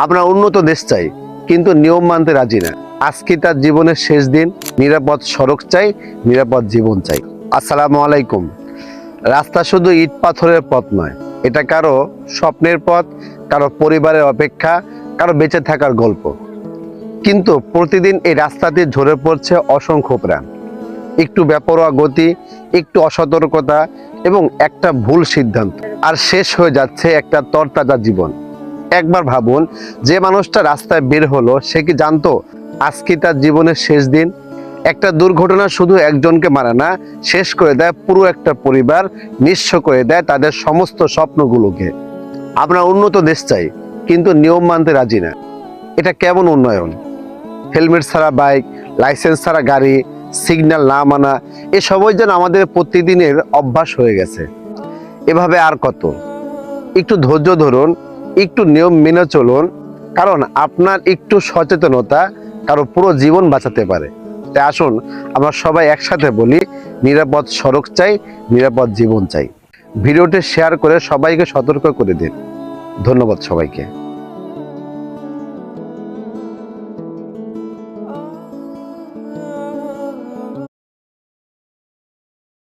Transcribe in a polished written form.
আমরা উন্নত দেশ চাই, কিন্তু নিয়ম মানতে রাজি না। আজকে তার জীবনের শেষ দিন, নিরাপদ সড়ক চাই, নিরাপদ জীবন চাই। আসসালামু আলাইকুম। রাস্তা শুধু ইট পাথরের পথ নয়, এটা কারো স্বপ্নের পথ, কারো পরিবারের অপেক্ষা, কারো বেঁচে থাকার গল্প। কিন্তু প্রতিদিন এই রাস্তাতে ঝরে পড়ছে অসংখ্য প্রাণ। একটু বেপরোয়া গতি, একটু অসতর্কতা এবং একটা ভুল সিদ্ধান্ত, আর শেষ হয়ে যাচ্ছে একটা তরতাজা জীবন। একবার ভাবুন, যে মানুষটা রাস্তায় বের হলো, সে কি জানতো আজকে তার জীবনের শেষ দিন? একটা দুর্ঘটনা শুধু একজনকে মারে না, শেষ করে দেয় পুরো একটা পরিবার, নিঃস্ব করে দেয় তাদের সমস্ত স্বপ্নগুলোকে। আমরা উন্নত দেশ চাই, কিন্তু নিয়ম মানতে রাজি না। এটা কেমন উন্নয়ন? হেলমেট ছাড়া বাইক, লাইসেন্স ছাড়া গাড়ি, সিগন্যাল না মানা, এসবই যেন আমাদের প্রতিদিনের অভ্যাস হয়ে গেছে। এভাবে আর কত? একটু ধৈর্য ধরুন, একটু নিয়ম মেনে চলুন, কারণ আপনার একটু সচেতনতা কারো পুরো জীবন বাঁচাতে পারে। তাই আসুন আমরা সবাই একসাথে বলি, নিরাপদ সড়ক চাই, নিরাপদ জীবন চাই। ভিডিওটি শেয়ার করে সবাইকে সতর্ক করে দিন। ধন্যবাদ সবাইকে।